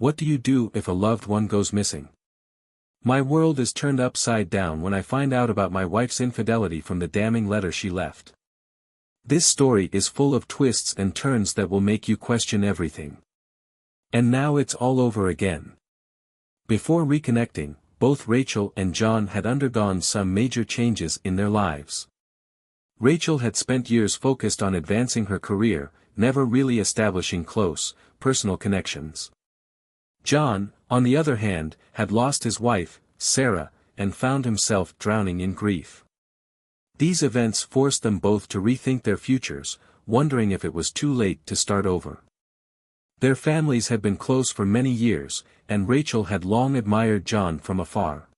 What do you do if a loved one goes missing? My world is turned upside down when I find out about my wife's infidelity from the damning letter she left. This story is full of twists and turns that will make you question everything. And now it's all over again. Before reconnecting, both Rachel and John had undergone some major changes in their lives. Rachel had spent years focused on advancing her career, never really establishing close, personal connections. John, on the other hand, had lost his wife, Sarah, and found himself drowning in grief. These events forced them both to rethink their futures, wondering if it was too late to start over. Their families had been close for many years, and Rachel had long admired John from afar.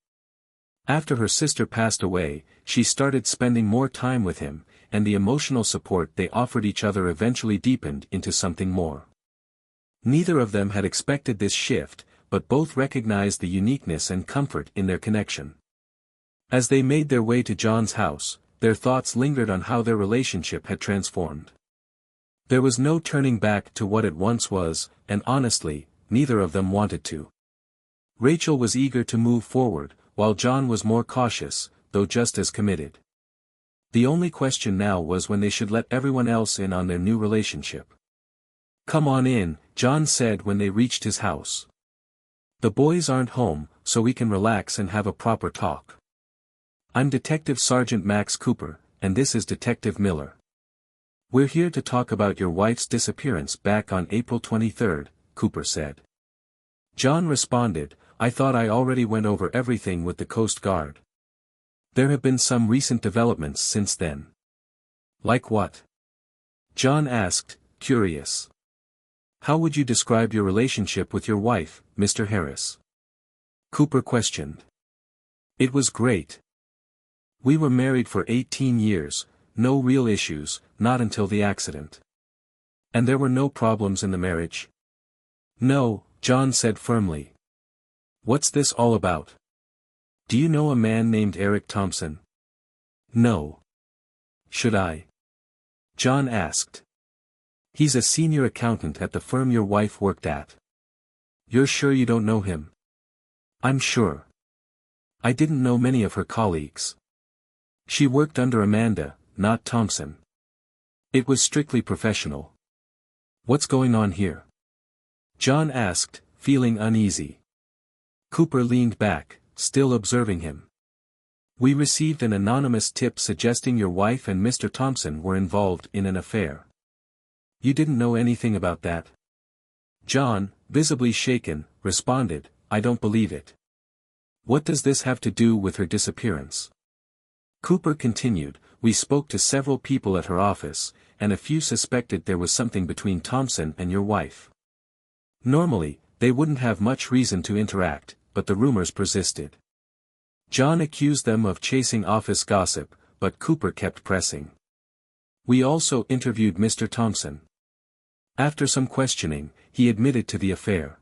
After her sister passed away, she started spending more time with him, and the emotional support they offered each other eventually deepened into something more. Neither of them had expected this shift, but both recognized the uniqueness and comfort in their connection. As they made their way to John's house, their thoughts lingered on how their relationship had transformed. There was no turning back to what it once was, and honestly, neither of them wanted to. Rachel was eager to move forward, while John was more cautious, though just as committed. The only question now was when they should let everyone else in on their new relationship. "Come on in," John said when they reached his house. "The boys aren't home, so we can relax and have a proper talk. I'm Detective Sergeant Max Cooper, and this is Detective Miller. We're here to talk about your wife's disappearance back on April 23rd, Cooper said. John responded, "I thought I already went over everything with the Coast Guard. There have been some recent developments since then." "Like what?" John asked, curious. "How would you describe your relationship with your wife, Mr. Harris?" Cooper questioned. "It was great. We were married for 18 years, no real issues, not until the accident." "And there were no problems in the marriage?" "No," John said firmly. "What's this all about? Do you know a man named Eric Thompson?" "No." "Should I?" John asked. "He's a senior accountant at the firm your wife worked at." "You're sure you don't know him?" "I'm sure. I didn't know many of her colleagues. She worked under Amanda, not Thompson. It was strictly professional." "What's going on here?" John asked, feeling uneasy. Cooper leaned back, still observing him. "We received an anonymous tip suggesting your wife and Mr. Thompson were involved in an affair. You didn't know anything about that?" John, visibly shaken, responded, "I don't believe it. What does this have to do with her disappearance?" Cooper continued, "We spoke to several people at her office, and a few suspected there was something between Thompson and your wife. Normally, they wouldn't have much reason to interact, but the rumors persisted." John accused them of chasing office gossip, but Cooper kept pressing. "We also interviewed Mr. Thompson. After some questioning, he admitted to the affair."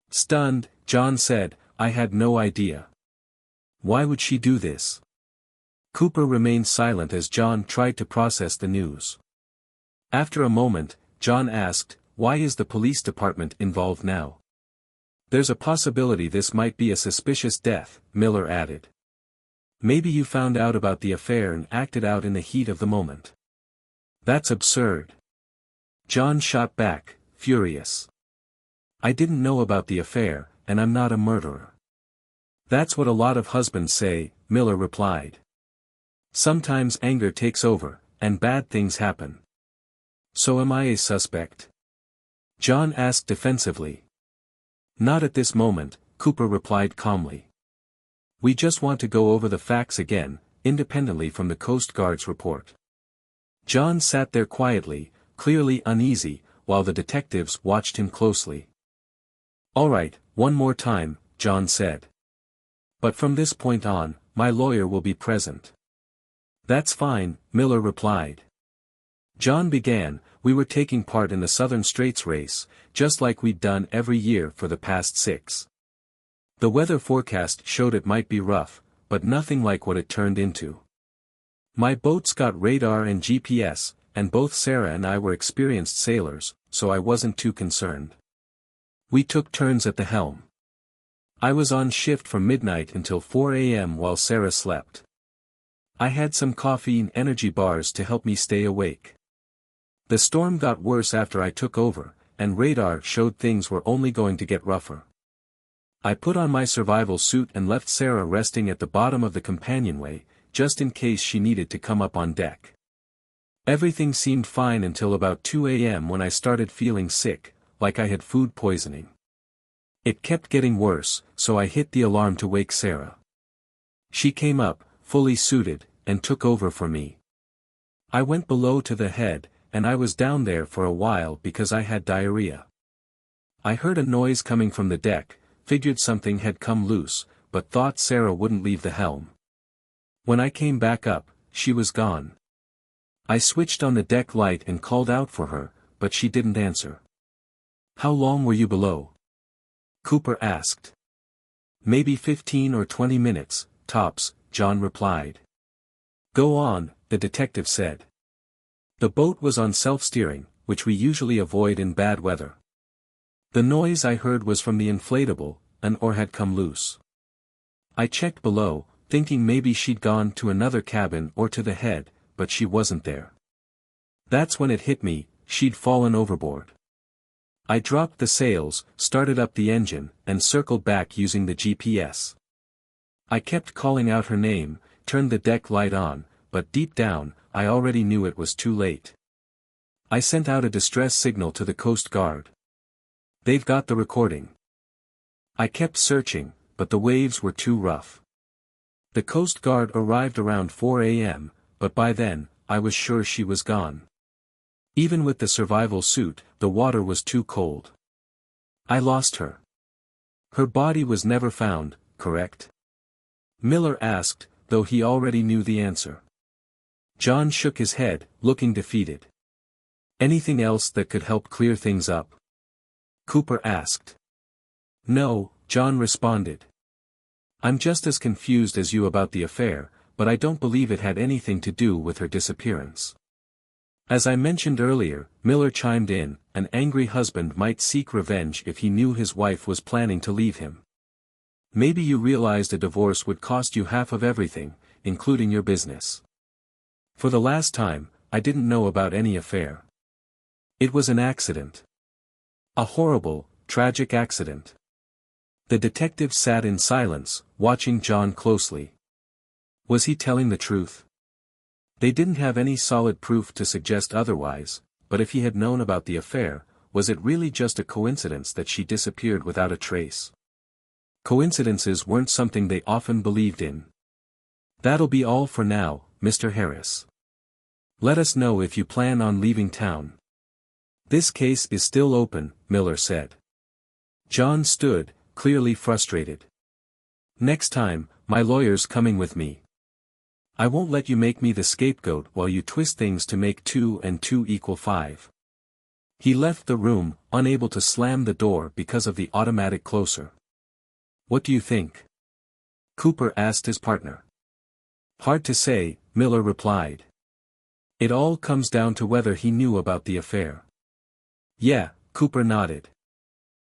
Stunned, John said, "I had no idea. Why would she do this?" Cooper remained silent as John tried to process the news. After a moment, John asked, "Why is the police department involved now?" "There's a possibility this might be a suspicious death," Miller added. "Maybe you found out about the affair and acted out in the heat of the moment." "That's absurd." John shot back, furious. "I didn't know about the affair, and I'm not a murderer." "That's what a lot of husbands say," Miller replied. "Sometimes anger takes over, and bad things happen." "So am I a suspect?" John asked defensively. "Not at this moment," Cooper replied calmly. "We just want to go over the facts again, independently from the Coast Guard's report." John sat there quietly, clearly uneasy, while the detectives watched him closely. "All right, one more time," John said. "But from this point on, my lawyer will be present." "That's fine," Miller replied. John began, "We were taking part in the Southern Straits race, just like we'd done every year for the past 6. The weather forecast showed it might be rough, but nothing like what it turned into. My boat's got radar and GPS, and both Sarah and I were experienced sailors, so I wasn't too concerned. We took turns at the helm. I was on shift from midnight until 4 a.m. while Sarah slept. I had some coffee and energy bars to help me stay awake. The storm got worse after I took over, and radar showed things were only going to get rougher. I put on my survival suit and left Sarah resting at the bottom of the companionway, just in case she needed to come up on deck. Everything seemed fine until about 2 a.m. when I started feeling sick, like I had food poisoning. It kept getting worse, so I hit the alarm to wake Sarah. She came up, fully suited, and took over for me. I went below to the head, and I was down there for a while because I had diarrhea. I heard a noise coming from the deck, figured something had come loose, but thought Sarah wouldn't leave the helm. When I came back up, she was gone. I switched on the deck light and called out for her, but she didn't answer. "How long were you below?" Cooper asked. "Maybe 15 or 20 minutes, tops," John replied. "Go on," the detective said. The boat was on self-steering, which we usually avoid in bad weather. The noise I heard was from the inflatable, an oar had come loose. I checked below, thinking maybe she'd gone to another cabin or to the head, but she wasn't there. That's when it hit me, she'd fallen overboard. I dropped the sails, started up the engine, and circled back using the GPS. I kept calling out her name, turned the deck light on, but deep down, I already knew it was too late. I sent out a distress signal to the Coast Guard. They've got the recording. I kept searching, but the waves were too rough. The Coast Guard arrived around 4 a.m., but by then, I was sure she was gone. Even with the survival suit, the water was too cold. I lost her. Her body was never found, correct? Miller asked, though he already knew the answer. John shook his head, looking defeated. Anything else that could help clear things up? Cooper asked. No, John responded. I'm just as confused as you about the affair, but I don't believe it had anything to do with her disappearance. As I mentioned earlier, Miller chimed in, an angry husband might seek revenge if he knew his wife was planning to leave him. Maybe you realized a divorce would cost you half of everything, including your business. For the last time, I didn't know about any affair. It was an accident. A horrible, tragic accident. The detective sat in silence, watching John closely. Was he telling the truth? They didn't have any solid proof to suggest otherwise, but if he had known about the affair, was it really just a coincidence that she disappeared without a trace? Coincidences weren't something they often believed in. That'll be all for now, Mr. Harris. Let us know if you plan on leaving town. This case is still open, Miller said. John stood, clearly frustrated. Next time, my lawyer's coming with me. I won't let you make me the scapegoat while you twist things to make 2 and 2 equal 5. He left the room, unable to slam the door because of the automatic closer. What do you think? Cooper asked his partner. Hard to say, Miller replied. It all comes down to whether he knew about the affair. Yeah, Cooper nodded.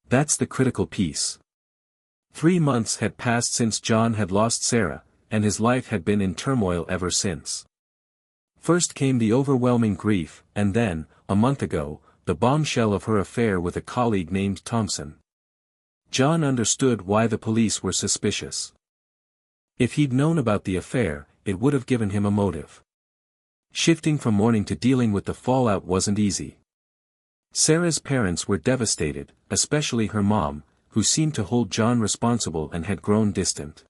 That's the critical piece. 3 months had passed since John had lost Sarah, and his life had been in turmoil ever since. First came the overwhelming grief, and then, a month ago, the bombshell of her affair with a colleague named Thompson. John understood why the police were suspicious. If he'd known about the affair, it would have given him a motive. Shifting from mourning to dealing with the fallout wasn't easy. Sarah's parents were devastated, especially her mom, who seemed to hold John responsible and had grown distant.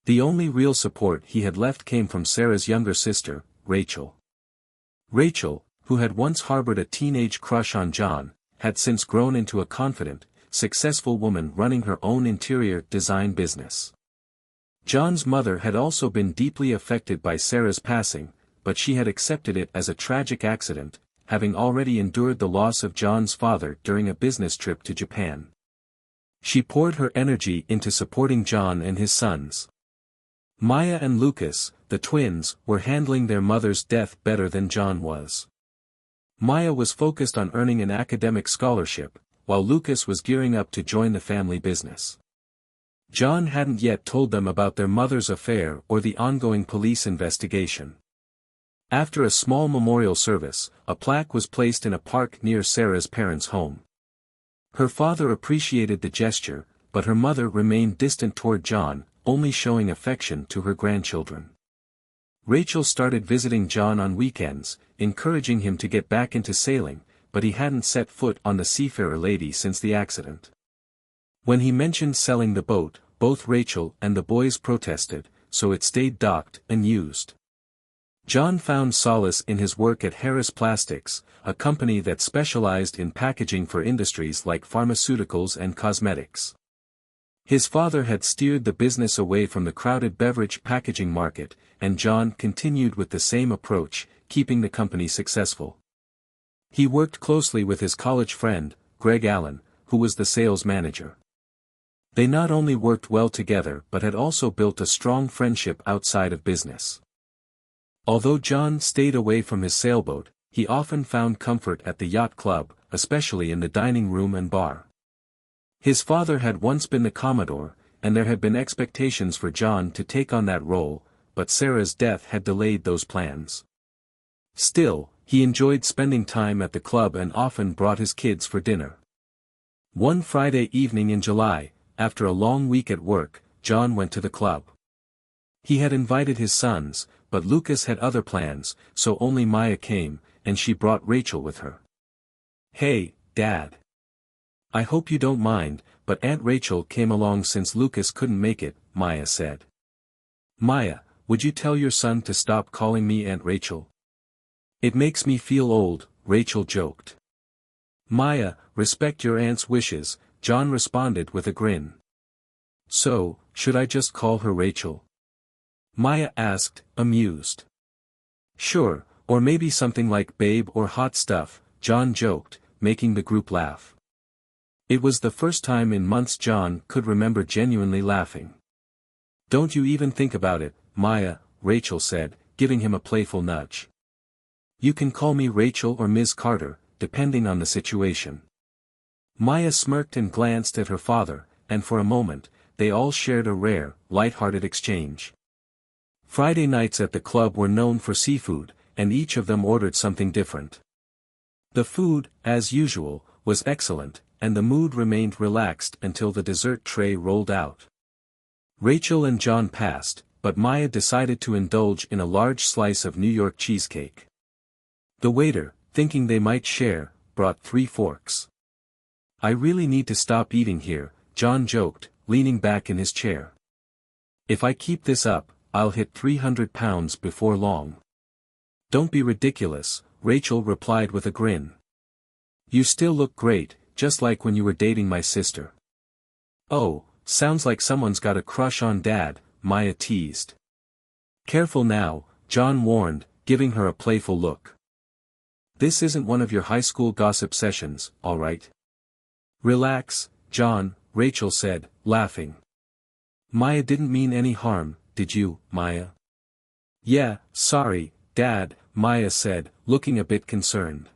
The only real support he had left came from Sarah's younger sister, Rachel. Rachel, who had once harbored a teenage crush on John, had since grown into a confident, successful woman running her own interior design business. John's mother had also been deeply affected by Sarah's passing, but she had accepted it as a tragic accident, having already endured the loss of John's father during a business trip to Japan. She poured her energy into supporting John and his sons. Maya and Lucas, the twins, were handling their mother's death better than John was. Maya was focused on earning an academic scholarship, while Lucas was gearing up to join the family business. John hadn't yet told them about their mother's affair or the ongoing police investigation. After a small memorial service, a plaque was placed in a park near Sarah's parents' home. Her father appreciated the gesture, but her mother remained distant toward John, only showing affection to her grandchildren. Rachel started visiting John on weekends, encouraging him to get back into sailing, but he hadn't set foot on the Seafarer Lady since the accident. When he mentioned selling the boat, both Rachel and the boys protested, so it stayed docked and used. John found solace in his work at Harris Plastics, a company that specialized in packaging for industries like pharmaceuticals and cosmetics. His father had steered the business away from the crowded beverage packaging market, and John continued with the same approach, keeping the company successful. He worked closely with his college friend, Greg Allen, who was the sales manager. They not only worked well together but had also built a strong friendship outside of business. Although John stayed away from his sailboat, he often found comfort at the yacht club, especially in the dining room and bar. His father had once been the Commodore, and there had been expectations for John to take on that role, but Sarah's death had delayed those plans. Still, he enjoyed spending time at the club and often brought his kids for dinner. One Friday evening in July, after a long week at work, John went to the club. He had invited his sons, but Lucas had other plans, so only Maya came, and she brought Rachel with her. "Hey, Dad. I hope you don't mind, but Aunt Rachel came along since Lucas couldn't make it," Maya said. "Maya, would you tell your son to stop calling me Aunt Rachel? It makes me feel old," Rachel joked. "Maya, respect your aunt's wishes," John responded with a grin. "So, should I just call her Rachel?" Maya asked, amused. "Sure, or maybe something like babe or hot stuff," John joked, making the group laugh. It was the first time in months John could remember genuinely laughing. "Don't you even think about it, Maya," Rachel said, giving him a playful nudge. "You can call me Rachel or Ms. Carter, depending on the situation." Maya smirked and glanced at her father, and for a moment, they all shared a rare, light-hearted exchange. Friday nights at the club were known for seafood, and each of them ordered something different. The food, as usual, was excellent, and the mood remained relaxed until the dessert tray rolled out. Rachel and John passed, but Maya decided to indulge in a large slice of New York cheesecake. The waiter, thinking they might share, brought 3 forks. "I really need to stop eating here," John joked, leaning back in his chair. "If I keep this up, I'll hit 300 pounds before long." "Don't be ridiculous," Rachel replied with a grin. "You still look great, just like when you were dating my sister." "Oh, sounds like someone's got a crush on Dad," Maya teased. "Careful now," John warned, giving her a playful look. "This isn't one of your high school gossip sessions, all right?" "Relax, John," Rachel said, laughing. "Maya didn't mean any harm, did you, Maya?" "Yeah, sorry, Dad," Maya said, looking a bit concerned.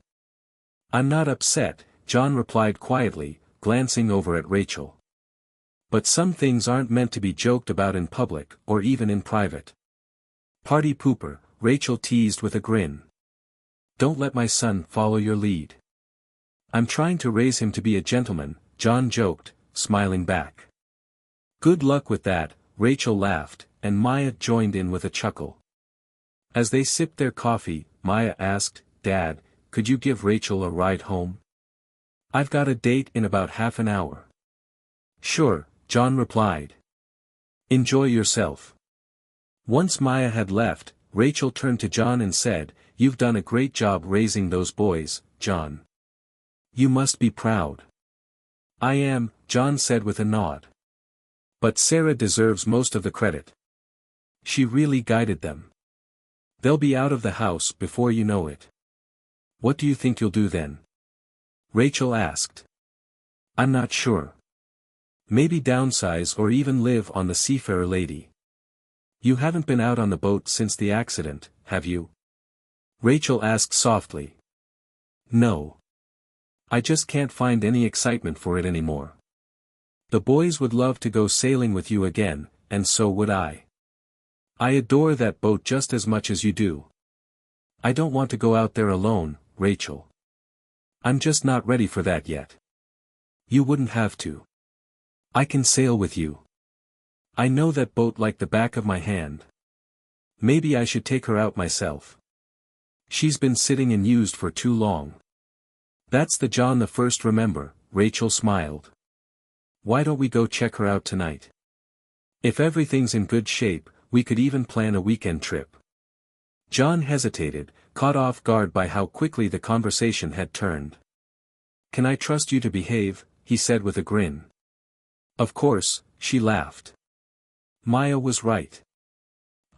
"I'm not upset," John replied quietly, glancing over at Rachel. "But some things aren't meant to be joked about in public or even in private." "Party pooper," Rachel teased with a grin. "Don't let my son follow your lead." "I'm trying to raise him to be a gentleman," John joked, smiling back. "Good luck with that," Rachel laughed, and Maya joined in with a chuckle. As they sipped their coffee, Maya asked, "Dad, could you give Rachel a ride home? I've got a date in about half an hour." "Sure," John replied. "Enjoy yourself." Once Maya had left, Rachel turned to John and said, "You've done a great job raising those boys, John. You must be proud." "I am," John said with a nod. "But Sarah deserves most of the credit. She really guided them. They'll be out of the house before you know it." "What do you think you'll do then?" Rachel asked. "I'm not sure. Maybe downsize or even live on the Seafarer Lady." "You haven't been out on the boat since the accident, have you?" Rachel asked softly. "No. I just can't find any excitement for it anymore. The boys would love to go sailing with you again, and so would I. I adore that boat just as much as you do. I don't want to go out there alone, Rachel. I'm just not ready for that yet. You wouldn't have to. I can sail with you. I know that boat like the back of my hand. Maybe I should take her out myself. She's been sitting unused for too long. That's the John the first remember, Rachel smiled. Why don't we go check her out tonight? If everything's in good shape, we could even plan a weekend trip. John hesitated, caught off guard by how quickly the conversation had turned. Can I trust you to behave? He said with a grin. Of course, she laughed. Maya was right.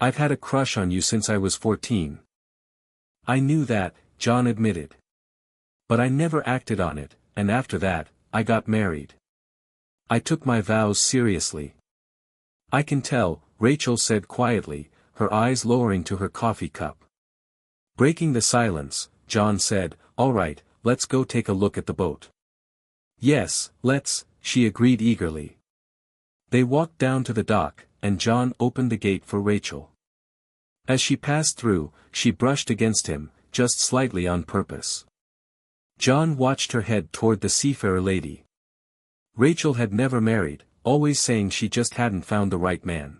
I've had a crush on you since I was 14. I knew that, John admitted. But I never acted on it, and after that, I got married. I took my vows seriously. I can tell, Rachel said quietly, her eyes lowering to her coffee cup. Breaking the silence, John said, all right, let's go take a look at the boat. Yes, let's, she agreed eagerly. They walked down to the dock, and John opened the gate for Rachel. As she passed through, she brushed against him, just slightly on purpose. John watched her head toward the seafarer lady. Rachel had never married, always saying she just hadn't found the right man.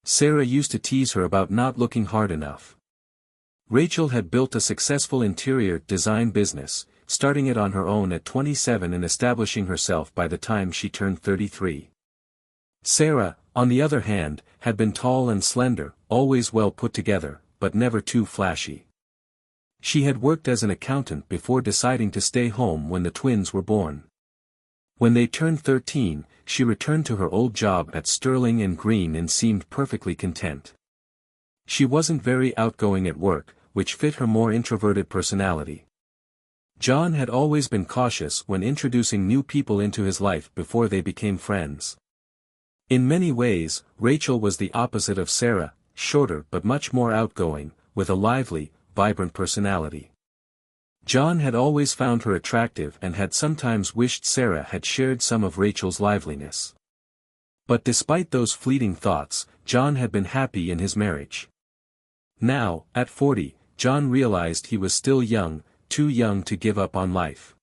Sarah used to tease her about not looking hard enough. Rachel had built a successful interior design business, starting it on her own at 27 and establishing herself by the time she turned 33. Sarah, on the other hand, had been tall and slender, always well put together, but never too flashy. She had worked as an accountant before deciding to stay home when the twins were born. When they turned 13, she returned to her old job at Sterling and Green and seemed perfectly content. She wasn't very outgoing at work, which fit her more introverted personality. John had always been cautious when introducing new people into his life before they became friends. In many ways, Rachel was the opposite of Sarah, shorter but much more outgoing, with a lively, vibrant personality. John had always found her attractive and had sometimes wished Sarah had shared some of Rachel's liveliness. But despite those fleeting thoughts, John had been happy in his marriage. Now, at 40, John realized he was still young, too young to give up on life.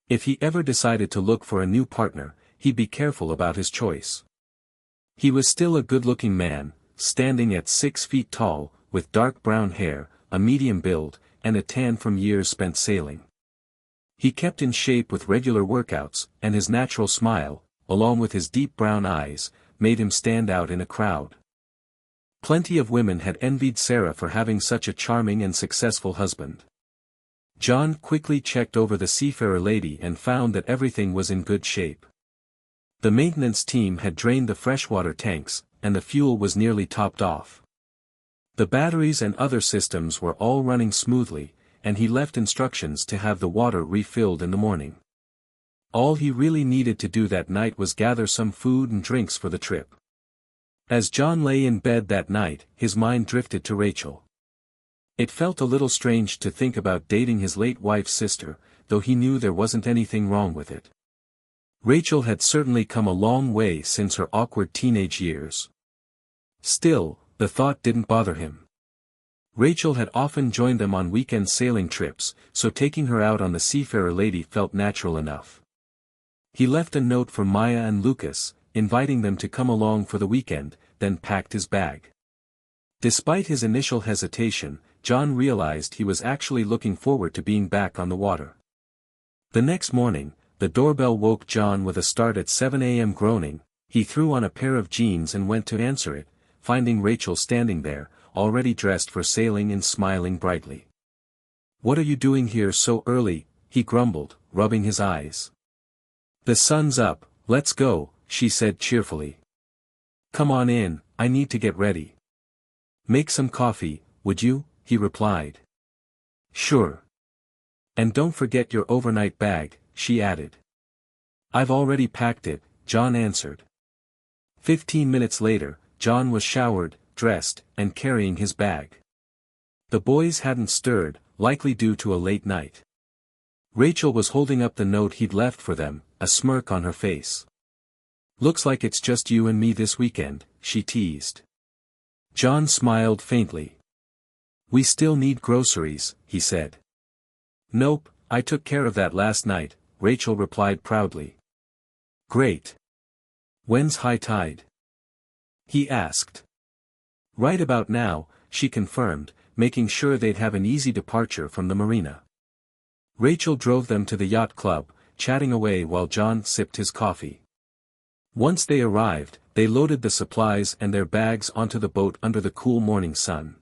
If he ever decided to look for a new partner, he'd be careful about his choice. He was still a good-looking man, standing at 6 feet tall, with dark brown hair, a medium build, and a tan from years spent sailing. He kept in shape with regular workouts, and his natural smile, along with his deep brown eyes, made him stand out in a crowd. Plenty of women had envied Sarah for having such a charming and successful husband. John quickly checked over the seafarer lady and found that everything was in good shape. The maintenance team had drained the freshwater tanks, and the fuel was nearly topped off. The batteries and other systems were all running smoothly, and he left instructions to have the water refilled in the morning. All he really needed to do that night was gather some food and drinks for the trip. As John lay in bed that night, his mind drifted to Rachel. It felt a little strange to think about dating his late wife's sister, though he knew there wasn't anything wrong with it. Rachel had certainly come a long way since her awkward teenage years. Still, the thought didn't bother him. Rachel had often joined them on weekend sailing trips, so taking her out on the seafarer lady felt natural enough. He left a note for Maya and Lucas, inviting them to come along for the weekend, then packed his bag. Despite his initial hesitation, John realized he was actually looking forward to being back on the water. The next morning, the doorbell woke John with a start at 7 a.m. groaning. He threw on a pair of jeans and went to answer it, finding Rachel standing there, already dressed for sailing and smiling brightly. "What are you doing here so early?" he grumbled, rubbing his eyes. "The sun's up, let's go," she said cheerfully. "Come on in, I need to get ready." "Make some coffee, would you?" he replied. "Sure. And don't forget your overnight bag," she added. "I've already packed it," John answered. 15 minutes later, John was showered, dressed, and carrying his bag. The boys hadn't stirred, likely due to a late night. Rachel was holding up the note he'd left for them, a smirk on her face. "Looks like it's just you and me this weekend," she teased. John smiled faintly. "We still need groceries," he said. "Nope, I took care of that last night," Rachel replied proudly. "Great. When's high tide?" he asked. "Right about now," she confirmed, making sure they'd have an easy departure from the marina. Rachel drove them to the yacht club, chatting away while John sipped his coffee. Once they arrived, they loaded the supplies and their bags onto the boat under the cool morning sun.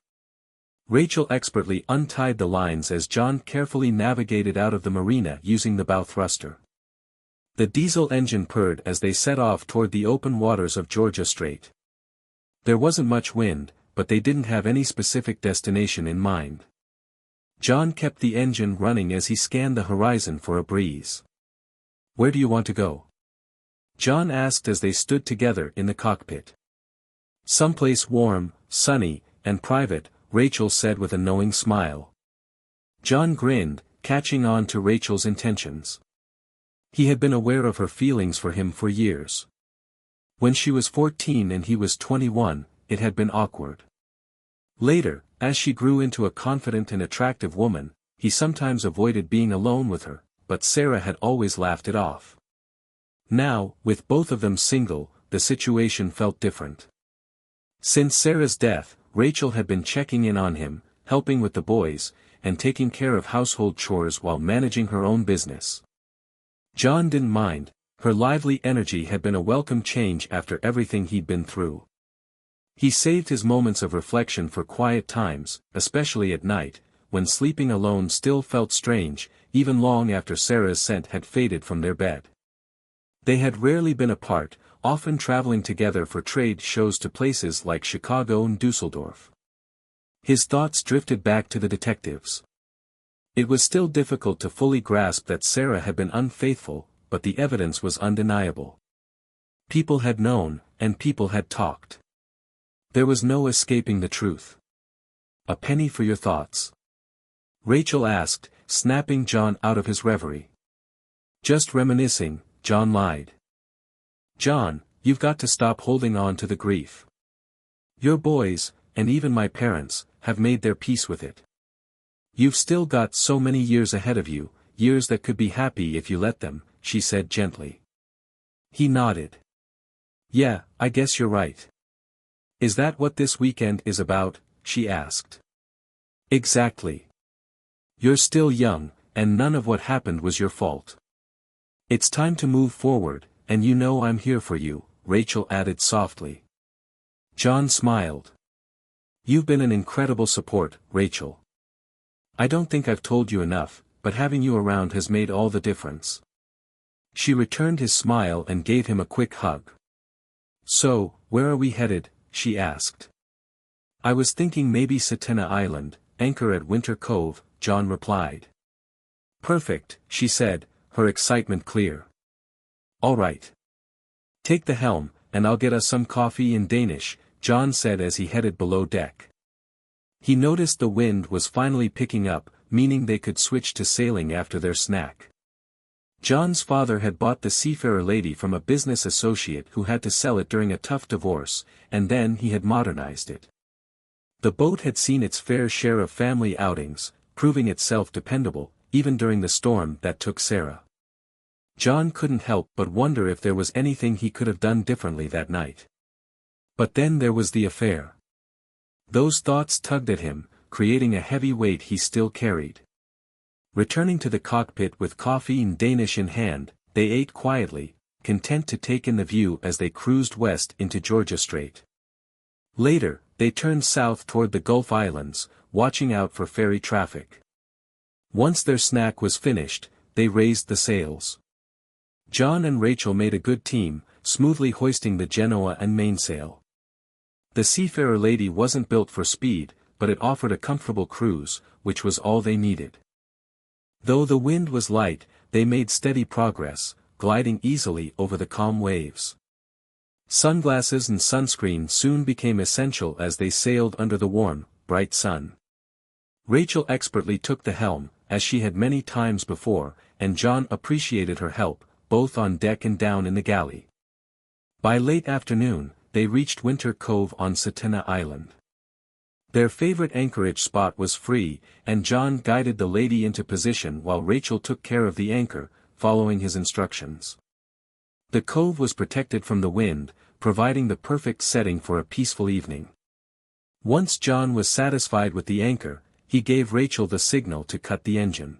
Rachel expertly untied the lines as John carefully navigated out of the marina using the bow thruster. The diesel engine purred as they set off toward the open waters of Georgia Strait. There wasn't much wind, but they didn't have any specific destination in mind. John kept the engine running as he scanned the horizon for a breeze. "Where do you want to go?" John asked as they stood together in the cockpit. "Someplace warm, sunny, and private," Rachel said with a knowing smile. John grinned, catching on to Rachel's intentions. He had been aware of her feelings for him for years. When she was 14 and he was 21, it had been awkward. Later, as she grew into a confident and attractive woman, he sometimes avoided being alone with her, but Sarah had always laughed it off. Now, with both of them single, the situation felt different. Since Sarah's death, Rachel had been checking in on him, helping with the boys, and taking care of household chores while managing her own business. John didn't mind. Her lively energy had been a welcome change after everything he'd been through. He saved his moments of reflection for quiet times, especially at night, when sleeping alone still felt strange, even long after Sarah's scent had faded from their bed. They had rarely been apart, often traveling together for trade shows to places like Chicago and Dusseldorf. His thoughts drifted back to the detectives. It was still difficult to fully grasp that Sarah had been unfaithful, but the evidence was undeniable. People had known, and people had talked. There was no escaping the truth. "A penny for your thoughts?" Rachel asked, snapping John out of his reverie. "Just reminiscing," John lied. "John, you've got to stop holding on to the grief. Your boys, and even my parents, have made their peace with it. You've still got so many years ahead of you, years that could be happy if you let them," she said gently. He nodded. "Yeah, I guess you're right. Is that what this weekend is about?" she asked. "Exactly. You're still young, and none of what happened was your fault. It's time to move forward, and you know I'm here for you," Rachel added softly. John smiled. "You've been an incredible support, Rachel. I don't think I've told you enough, but having you around has made all the difference." She returned his smile and gave him a quick hug. "So, where are we headed?" she asked. "I was thinking maybe Satena Island, anchor at Winter Cove," John replied. "Perfect," she said, her excitement clear. "All right. Take the helm, and I'll get us some coffee in Danish," John said as he headed below deck. He noticed the wind was finally picking up, meaning they could switch to sailing after their snack. John's father had bought the Seafarer Lady from a business associate who had to sell it during a tough divorce, and then he had modernized it. The boat had seen its fair share of family outings, proving itself dependable, even during the storm that took Sarah. John couldn't help but wonder if there was anything he could have done differently that night. But then there was the affair. Those thoughts tugged at him, creating a heavy weight he still carried. Returning to the cockpit with coffee in Danish in hand, they ate quietly, content to take in the view as they cruised west into Georgia Strait. Later, they turned south toward the Gulf Islands, watching out for ferry traffic. Once their snack was finished, they raised the sails. John and Rachel made a good team, smoothly hoisting the Genoa and mainsail. The Seafarer Lady wasn't built for speed, but it offered a comfortable cruise, which was all they needed. Though the wind was light, they made steady progress, gliding easily over the calm waves. Sunglasses and sunscreen soon became essential as they sailed under the warm, bright sun. Rachel expertly took the helm, as she had many times before, and John appreciated her help, both on deck and down in the galley. By late afternoon, they reached Winter Cove on Satana Island. Their favorite anchorage spot was free, and John guided the lady into position while Rachel took care of the anchor, following his instructions. The cove was protected from the wind, providing the perfect setting for a peaceful evening. Once John was satisfied with the anchor, he gave Rachel the signal to cut the engine.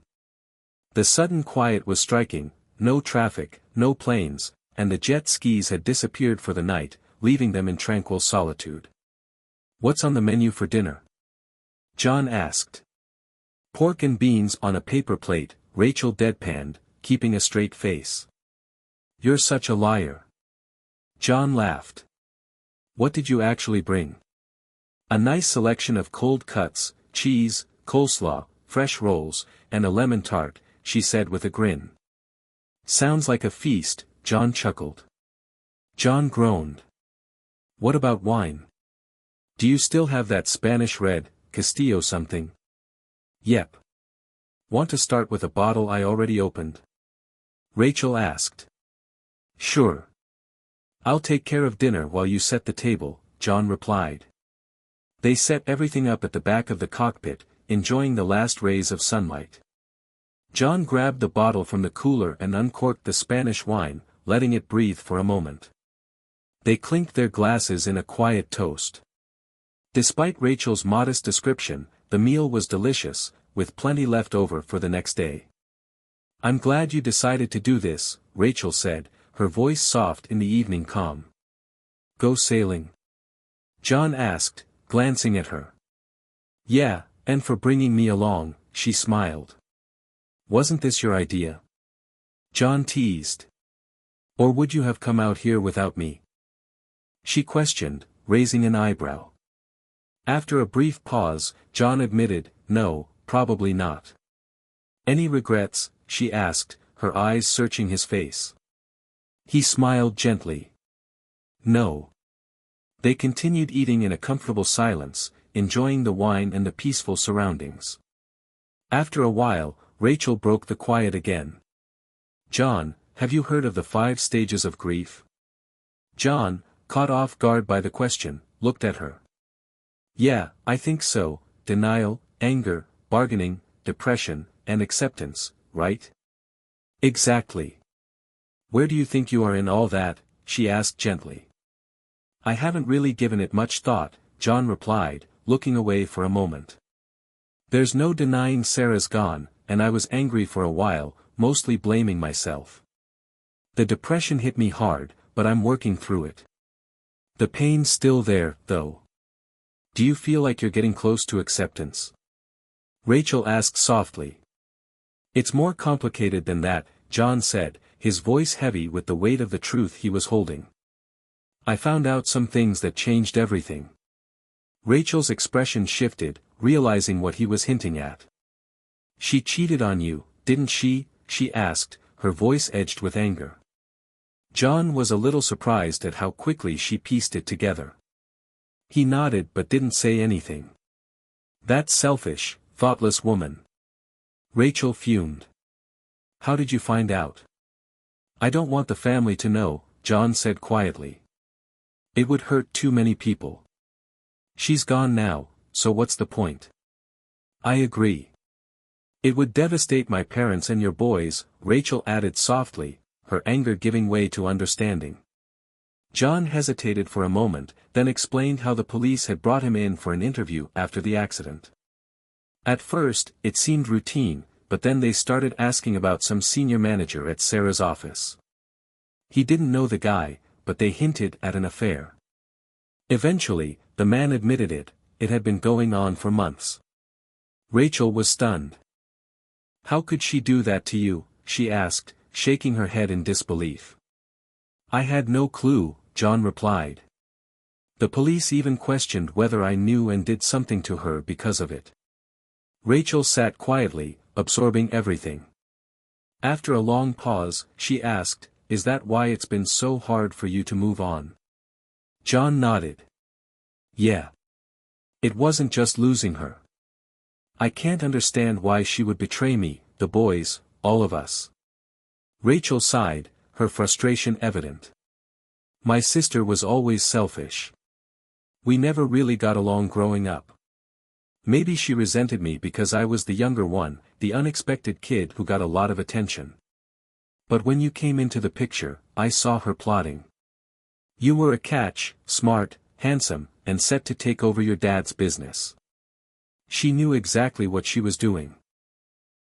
The sudden quiet was striking, no traffic, no planes, and the jet skis had disappeared for the night, leaving them in tranquil solitude. "What's on the menu for dinner?" John asked. "Pork and beans on a paper plate," Rachel deadpanned, keeping a straight face. "You're such a liar." John laughed. "What did you actually bring?" "A nice selection of cold cuts, cheese, coleslaw, fresh rolls, and a lemon tart," she said with a grin. "Sounds like a feast," John chuckled. John groaned. "What about wine? Do you still have that Spanish red, Castillo something?" "Yep. Want to start with a bottle I already opened?" Rachel asked. "Sure. I'll take care of dinner while you set the table," John replied. They set everything up at the back of the cockpit, enjoying the last rays of sunlight. John grabbed the bottle from the cooler and uncorked the Spanish wine, letting it breathe for a moment. They clinked their glasses in a quiet toast. Despite Rachel's modest description, the meal was delicious, with plenty left over for the next day. "I'm glad you decided to do this," Rachel said, her voice soft in the evening calm. "Go sailing?" John asked, glancing at her. "Yeah, and for bringing me along," she smiled. "Wasn't this your idea?" John teased. "Or would you have come out here without me?" she questioned, raising an eyebrow. After a brief pause, John admitted, "No, probably not." "Any regrets?" she asked, her eyes searching his face. He smiled gently. "No." They continued eating in a comfortable silence, enjoying the wine and the peaceful surroundings. After a while, Rachel broke the quiet again. "John, have you heard of the 5 stages of grief?" John, caught off guard by the question, looked at her. "Yeah, I think so, denial, anger, bargaining, depression, and acceptance, right?" "Exactly. Where do you think you are in all that?" she asked gently. "I haven't really given it much thought," John replied, looking away for a moment. "There's no denying Sarah's gone, and I was angry for a while, mostly blaming myself. The depression hit me hard, but I'm working through it. The pain's still there, though." "Do you feel like you're getting close to acceptance?" Rachel asked softly. "It's more complicated than that," John said, his voice heavy with the weight of the truth he was holding. "I found out some things that changed everything." Rachel's expression shifted, realizing what he was hinting at. "She cheated on you, didn't she?" she asked, her voice edged with anger. John was a little surprised at how quickly she pieced it together. He nodded but didn't say anything. "That selfish, thoughtless woman." Rachel fumed. "How did you find out?" "I don't want the family to know," John said quietly. "It would hurt too many people. She's gone now, so what's the point?" "I agree. It would devastate my parents and your boys," Rachel added softly, her anger giving way to understanding. John hesitated for a moment, then explained how the police had brought him in for an interview after the accident. At first, it seemed routine, but then they started asking about some senior manager at Sarah's office. He didn't know the guy, but they hinted at an affair. Eventually, the man admitted it had been going on for months. Rachel was stunned. "How could she do that to you?" she asked, shaking her head in disbelief. "I had no clue," John replied. "The police even questioned whether I knew and did something to her because of it." Rachel sat quietly, absorbing everything. After a long pause, she asked, "Is that why it's been so hard for you to move on?" John nodded. "Yeah. It wasn't just losing her. I can't understand why she would betray me, the boys, all of us. Rachel sighed, her frustration evident. My sister was always selfish. We never really got along growing up. Maybe she resented me because I was the younger one, the unexpected kid who got a lot of attention. But when you came into the picture, I saw her plotting. You were a catch, smart, handsome, and set to take over your dad's business. She knew exactly what she was doing.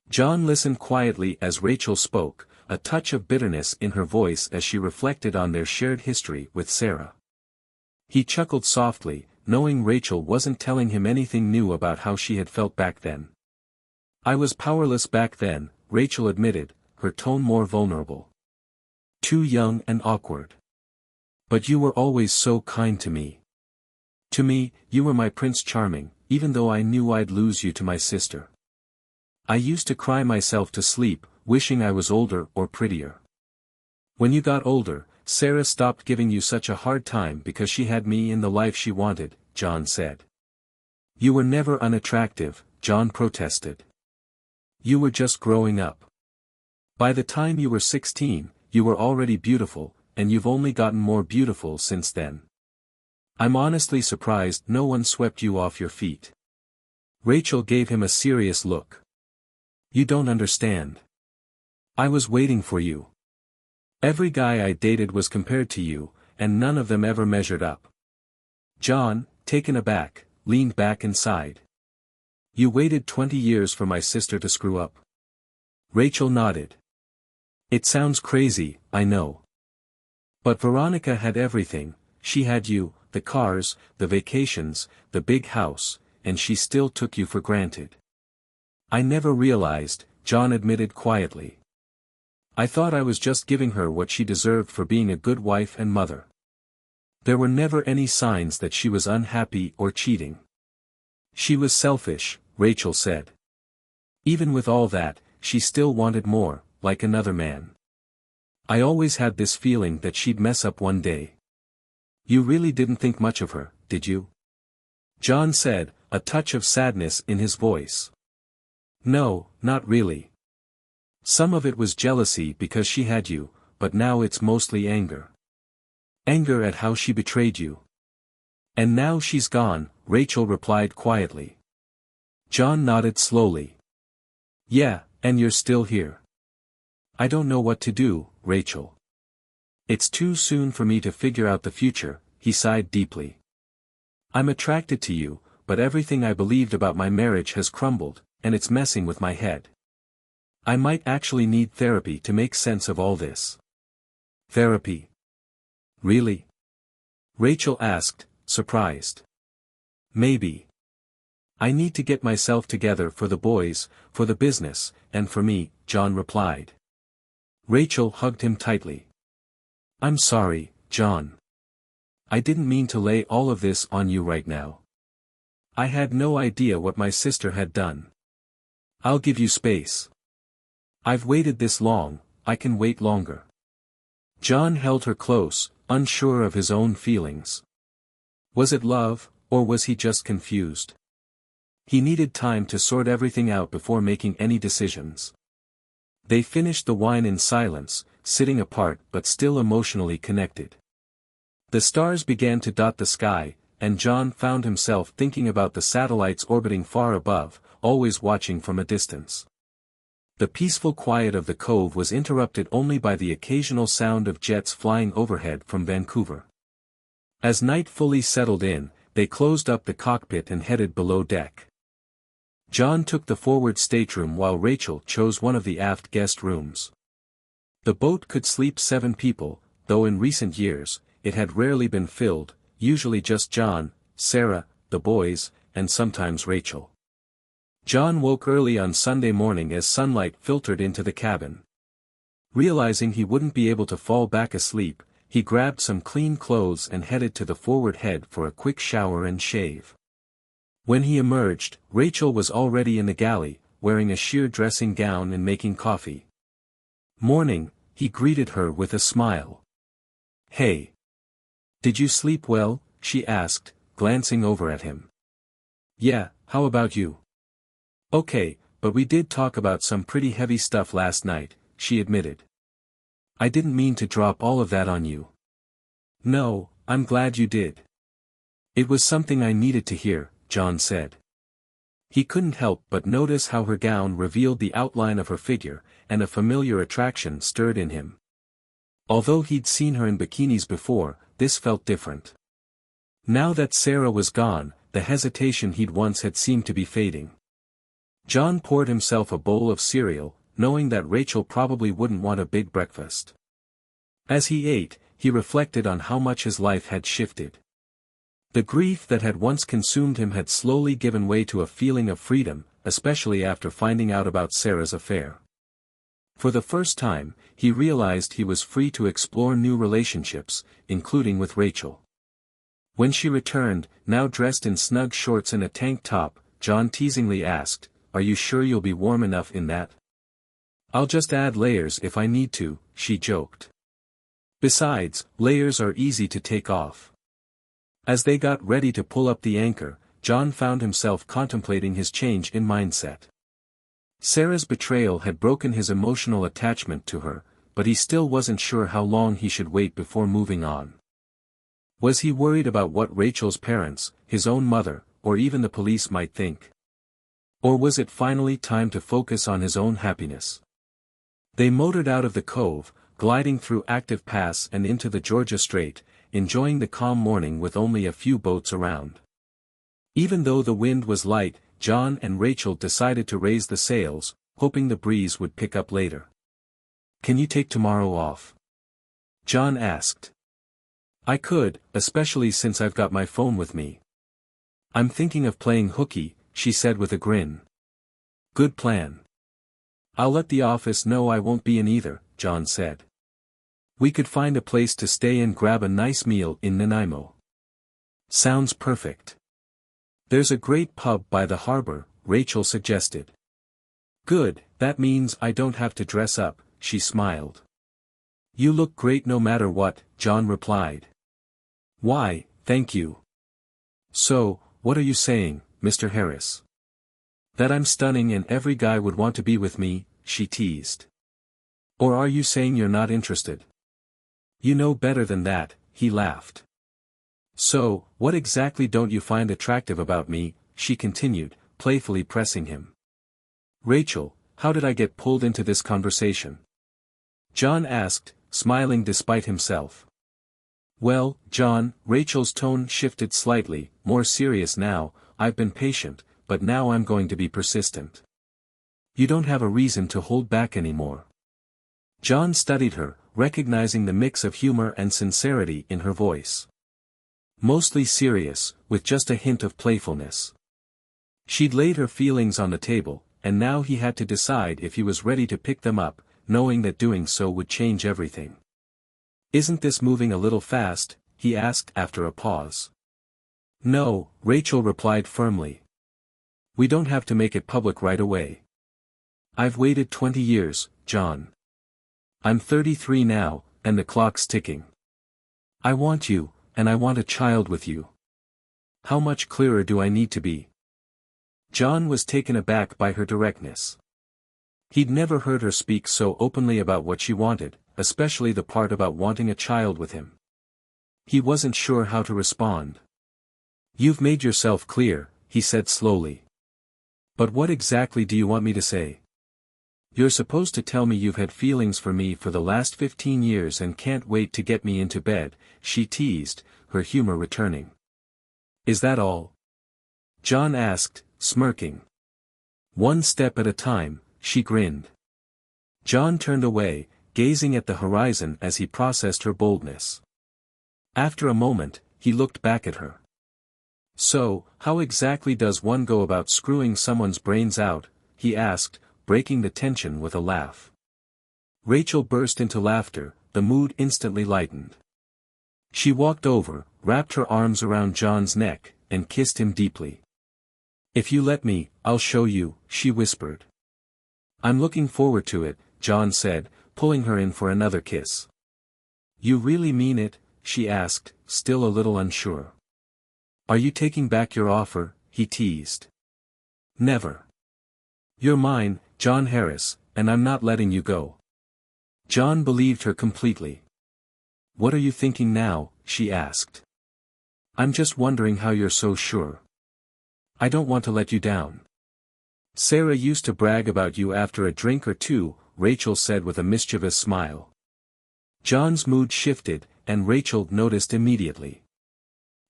John listened quietly as Rachel spoke, a touch of bitterness in her voice as she reflected on their shared history with Sarah. He chuckled softly, knowing Rachel wasn't telling him anything new about how she had felt back then. I was powerless back then, Rachel admitted, her tone more vulnerable. Too young and awkward. But you were always so kind to me. To me, you were my Prince Charming, even though I knew I'd lose you to my sister. I used to cry myself to sleep, wishing I was older or prettier. When you got older, Sarah stopped giving you such a hard time because she had me in the life she wanted, John said. You were never unattractive, John protested. You were just growing up. By the time you were 16, you were already beautiful, and you've only gotten more beautiful since then. I'm honestly surprised no one swept you off your feet. Rachel gave him a serious look. You don't understand. I was waiting for you. Every guy I dated was compared to you, and none of them ever measured up. John, taken aback, leaned back and sighed. You waited 20 years for my sister to screw up. Rachel nodded. It sounds crazy, I know. But Veronica had everything. She had you, the cars, the vacations, the big house, and she still took you for granted. I never realized, John admitted quietly. I thought I was just giving her what she deserved for being a good wife and mother. There were never any signs that she was unhappy or cheating. She was selfish, Rachel said. Even with all that, she still wanted more, like another man. I always had this feeling that she'd mess up one day. You really didn't think much of her, did you? John said, a touch of sadness in his voice. No, not really. Some of it was jealousy because she had you, but now it's mostly anger. Anger at how she betrayed you. And now she's gone, Rachel replied quietly. John nodded slowly. Yeah, and you're still here. I don't know what to do, Rachel. It's too soon for me to figure out the future, he sighed deeply. I'm attracted to you, but everything I believed about my marriage has crumbled, and it's messing with my head. I might actually need therapy to make sense of all this. Therapy? Really? Rachel asked, surprised. Maybe. I need to get myself together for the boys, for the business, and for me, John replied. Rachel hugged him tightly. I'm sorry, John. I didn't mean to lay all of this on you right now. I had no idea what my sister had done. I'll give you space. I've waited this long, I can wait longer. John held her close, unsure of his own feelings. Was it love, or was he just confused? He needed time to sort everything out before making any decisions. They finished the wine in silence, sitting apart but still emotionally connected. The stars began to dot the sky, and John found himself thinking about the satellites orbiting far above, always watching from a distance. The peaceful quiet of the cove was interrupted only by the occasional sound of jets flying overhead from Vancouver. As night fully settled in, they closed up the cockpit and headed below deck. John took the forward stateroom while Rachel chose one of the aft guest rooms. The boat could sleep 7 people, though in recent years, it had rarely been filled, usually just John, Sarah, the boys, and sometimes Rachel. John woke early on Sunday morning as sunlight filtered into the cabin. Realizing he wouldn't be able to fall back asleep, he grabbed some clean clothes and headed to the forward head for a quick shower and shave. When he emerged, Rachel was already in the galley, wearing a sheer dressing gown and making coffee. Morning, he greeted her with a smile. Hey. Did you sleep well? She asked, glancing over at him. Yeah, how about you? Okay, but we did talk about some pretty heavy stuff last night, she admitted. I didn't mean to drop all of that on you. No, I'm glad you did. It was something I needed to hear, John said. He couldn't help but notice how her gown revealed the outline of her figure, and a familiar attraction stirred in him. Although he'd seen her in bikinis before, this felt different. Now that Sarah was gone, the hesitation he'd once had seemed to be fading. John poured himself a bowl of cereal, knowing that Rachel probably wouldn't want a big breakfast. As he ate, he reflected on how much his life had shifted. The grief that had once consumed him had slowly given way to a feeling of freedom, especially after finding out about Sarah's affair. For the first time, he realized he was free to explore new relationships, including with Rachel. When she returned, now dressed in snug shorts and a tank top, John teasingly asked, "Are you sure you'll be warm enough in that?" "I'll just add layers if I need to," she joked. Besides, layers are easy to take off. As they got ready to pull up the anchor, John found himself contemplating his change in mindset. Sarah's betrayal had broken his emotional attachment to her, but he still wasn't sure how long he should wait before moving on. Was he worried about what Rachel's parents, his own mother, or even the police might think? Or was it finally time to focus on his own happiness? They motored out of the cove, gliding through Active Pass and into the Georgia Strait, enjoying the calm morning with only a few boats around. Even though the wind was light, John and Rachel decided to raise the sails, hoping the breeze would pick up later. "Can you take tomorrow off?" John asked. "I could, especially since I've got my phone with me." "I'm thinking of playing hooky," she said with a grin. "Good plan." "I'll let the office know I won't be in either," John said. "We could find a place to stay and grab a nice meal in Nanaimo." "Sounds perfect." "There's a great pub by the harbor," Rachel suggested. "Good, that means I don't have to dress up," she smiled. "You look great no matter what," John replied. "Why, thank you." "So, what are you saying, Mr. Harris?" "That I'm stunning and every guy would want to be with me," she teased. "Or are you saying you're not interested?" "You know better than that," he laughed. "So, what exactly don't you find attractive about me?" she continued, playfully pressing him. "Rachel, how did I get pulled into this conversation?" John asked, smiling despite himself. "Well, John," Rachel's tone shifted slightly, more serious now, "I've been patient, but now I'm going to be persistent. You don't have a reason to hold back anymore." John studied her, recognizing the mix of humor and sincerity in her voice. Mostly serious, with just a hint of playfulness. She'd laid her feelings on the table, and now he had to decide if he was ready to pick them up, knowing that doing so would change everything. "Isn't this moving a little fast?" he asked after a pause. "No," Rachel replied firmly. "We don't have to make it public right away. I've waited 20 years, John. I'm 33 now, and the clock's ticking. I want you, and I want a child with you. How much clearer do I need to be?" John was taken aback by her directness. He'd never heard her speak so openly about what she wanted, especially the part about wanting a child with him. He wasn't sure how to respond. "You've made yourself clear," he said slowly. "But what exactly do you want me to say?" "You're supposed to tell me you've had feelings for me for the last 15 years and can't wait to get me into bed," she teased, her humor returning. "Is that all?" John asked, smirking. "One step at a time," she grinned. John turned away, gazing at the horizon as he processed her boldness. After a moment, he looked back at her. "So, how exactly does one go about screwing someone's brains out?" he asked, breaking the tension with a laugh. Rachel burst into laughter, the mood instantly lightened. She walked over, wrapped her arms around John's neck, and kissed him deeply. "If you let me, I'll show you," she whispered. "I'm looking forward to it," John said, pulling her in for another kiss. "You really mean it?" she asked, still a little unsure. "Are you taking back your offer?" he teased. "Never. You're mine, John Harris, and I'm not letting you go. John believed her completely. What are you thinking now? She asked. I'm just wondering how you're so sure. I don't want to let you down. Sarah used to brag about you after a drink or two, Rachel said with a mischievous smile. John's mood shifted, and Rachel noticed immediately.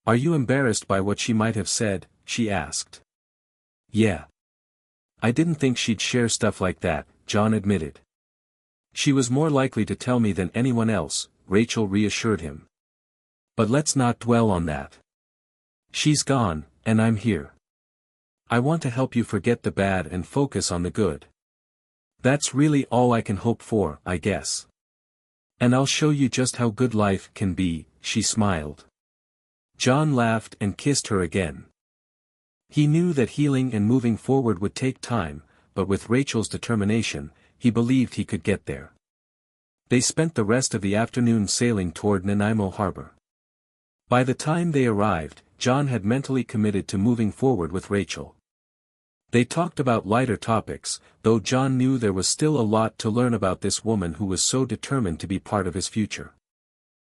Are you embarrassed by what she might have said? She asked. Yeah. I didn't think she'd share stuff like that, John admitted. She was more likely to tell me than anyone else, Rachel reassured him. But let's not dwell on that. She's gone, and I'm here. I want to help you forget the bad and focus on the good. That's really all I can hope for, I guess. And I'll show you just how good life can be, she smiled. John laughed and kissed her again. He knew that healing and moving forward would take time, but with Rachel's determination, he believed he could get there. They spent the rest of the afternoon sailing toward Nanaimo harbor. By the time they arrived, John had mentally committed to moving forward with Rachel. They talked about lighter topics, though John knew there was still a lot to learn about this woman who was so determined to be part of his future.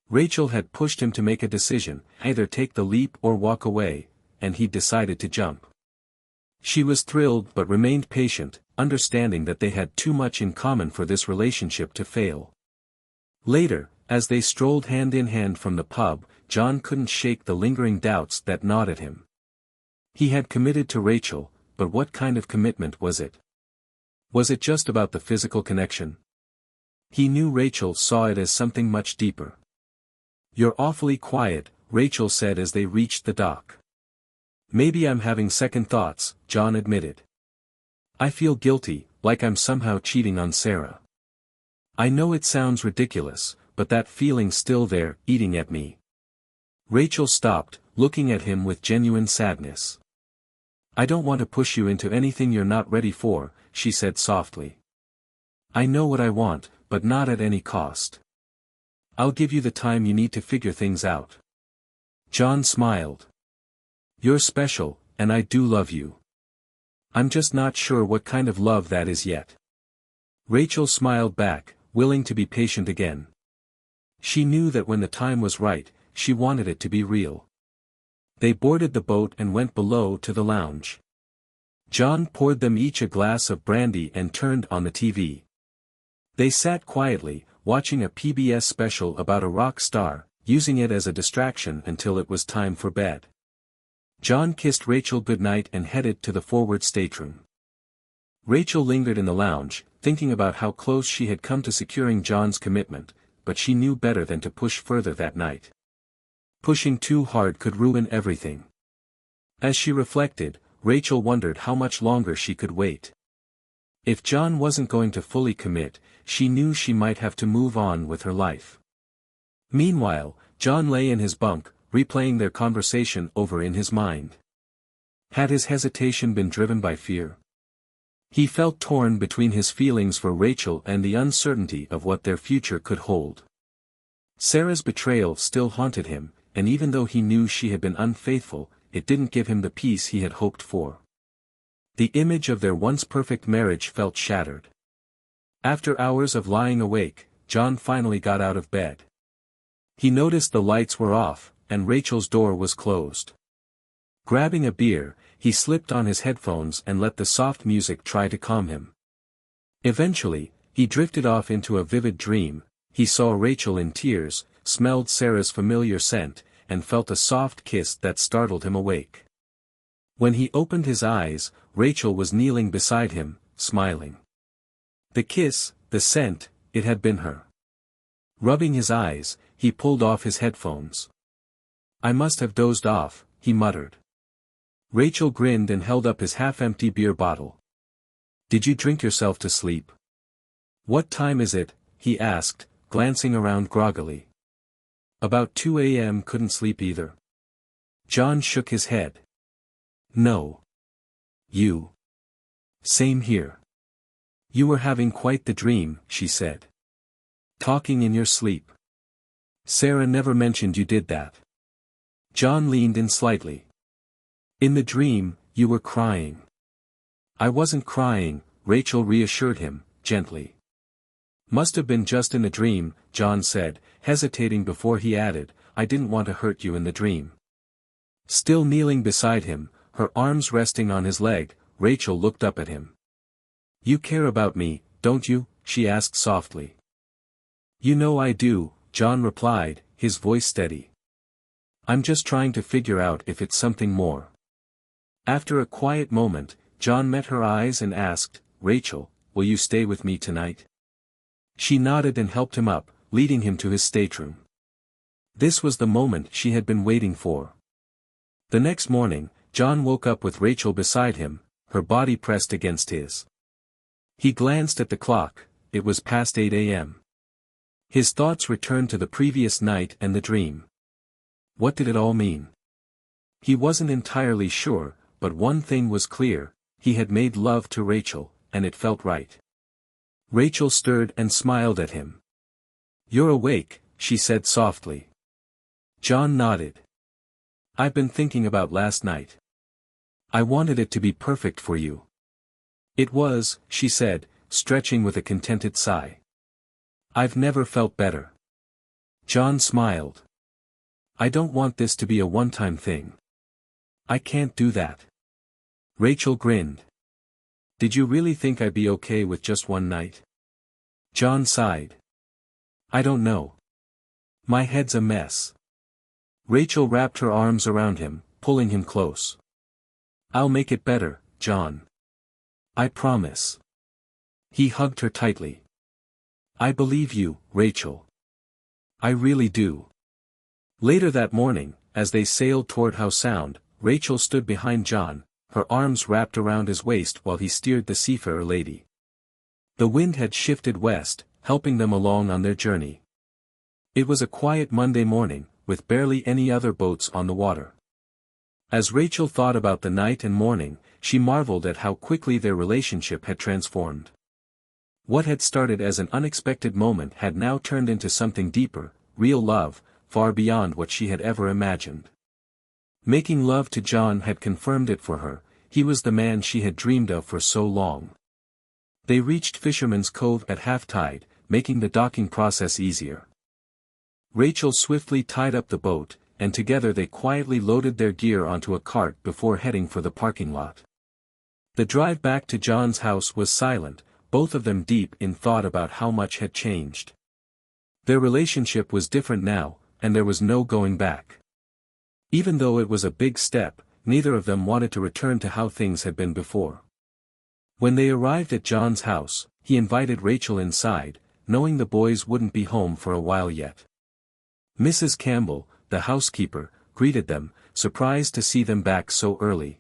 Rachel had pushed him to make a decision, either take the leap or walk away, and he decided to jump. She was thrilled but remained patient, understanding that they had too much in common for this relationship to fail. Later, as they strolled hand in hand from the pub, John couldn't shake the lingering doubts that gnawed at him. He had committed to Rachel, but what kind of commitment was it? Was it just about the physical connection? He knew Rachel saw it as something much deeper. You're awfully quiet, Rachel said as they reached the dock. Maybe I'm having second thoughts, John admitted. I feel guilty, like I'm somehow cheating on Sarah. I know it sounds ridiculous, but that feeling's still there, eating at me. Rachel stopped, looking at him with genuine sadness. I don't want to push you into anything you're not ready for, she said softly. I know what I want, but not at any cost. I'll give you the time you need to figure things out. John smiled. You're special, and I do love you. I'm just not sure what kind of love that is yet. Rachel smiled back, willing to be patient again. She knew that when the time was right, she wanted it to be real. They boarded the boat and went below to the lounge. John poured them each a glass of brandy and turned on the TV. They sat quietly, watching a PBS special about a rock star, using it as a distraction until it was time for bed. John kissed Rachel goodnight and headed to the forward stateroom. Rachel lingered in the lounge, thinking about how close she had come to securing John's commitment, but she knew better than to push further that night. Pushing too hard could ruin everything. As she reflected, Rachel wondered how much longer she could wait. If John wasn't going to fully commit, she knew she might have to move on with her life. Meanwhile, John lay in his bunk, replaying their conversation over in his mind. Had his hesitation been driven by fear? He felt torn between his feelings for Rachel and the uncertainty of what their future could hold. Sarah's betrayal still haunted him, and even though he knew she had been unfaithful, it didn't give him the peace he had hoped for. The image of their once perfect marriage felt shattered. After hours of lying awake, John finally got out of bed. He noticed the lights were off, and Rachel's door was closed. Grabbing a beer, he slipped on his headphones and let the soft music try to calm him. Eventually, he drifted off into a vivid dream. He saw Rachel in tears, smelled Sarah's familiar scent, and felt a soft kiss that startled him awake. When he opened his eyes, Rachel was kneeling beside him, smiling. The kiss, the scent, it had been her. Rubbing his eyes, he pulled off his headphones. I must have dozed off, he muttered. Rachel grinned and held up his half-empty beer bottle. Did you drink yourself to sleep? What time is it? He asked, glancing around groggily. About 2 a.m. Couldn't sleep either. John shook his head. No. You. Same here. You were having quite the dream, she said. Talking in your sleep. Sarah never mentioned you did that. John leaned in slightly. In the dream, you were crying. I wasn't crying, Rachel reassured him, gently. Must have been just in a dream, John said, hesitating before he added, I didn't want to hurt you in the dream. Still kneeling beside him, her arms resting on his leg, Rachel looked up at him. You care about me, don't you? She asked softly. You know I do, John replied, his voice steady. I'm just trying to figure out if it's something more. After a quiet moment, John met her eyes and asked, Rachel, will you stay with me tonight? She nodded and helped him up, leading him to his stateroom. This was the moment she had been waiting for. The next morning, John woke up with Rachel beside him, her body pressed against his. He glanced at the clock, it was past 8 a.m. His thoughts returned to the previous night and the dream. What did it all mean? He wasn't entirely sure, but one thing was clear, he had made love to Rachel, and it felt right. Rachel stirred and smiled at him. You're awake, she said softly. John nodded. I've been thinking about last night. I wanted it to be perfect for you. It was, she said, stretching with a contented sigh. I've never felt better. John smiled. I don't want this to be a one-time thing. I can't do that. Rachel grinned. Did you really think I'd be okay with just one night? John sighed. I don't know. My head's a mess. Rachel wrapped her arms around him, pulling him close. I'll make it better, John. I promise. He hugged her tightly. I believe you, Rachel. I really do. Later that morning, as they sailed toward Howe Sound, Rachel stood behind John, her arms wrapped around his waist while he steered the seafarer lady. The wind had shifted west, helping them along on their journey. It was a quiet Monday morning, with barely any other boats on the water. As Rachel thought about the night and morning, she marveled at how quickly their relationship had transformed. What had started as an unexpected moment had now turned into something deeper, real love, far beyond what she had ever imagined. Making love to John had confirmed it for her, he was the man she had dreamed of for so long. They reached Fisherman's Cove at half-tide, making the docking process easier. Rachel swiftly tied up the boat, and together they quietly loaded their gear onto a cart before heading for the parking lot. The drive back to John's house was silent, both of them deep in thought about how much had changed. Their relationship was different now, and there was no going back. Even though it was a big step, neither of them wanted to return to how things had been before. When they arrived at John's house, he invited Rachel inside, knowing the boys wouldn't be home for a while yet. Mrs. Campbell, the housekeeper, greeted them, surprised to see them back so early.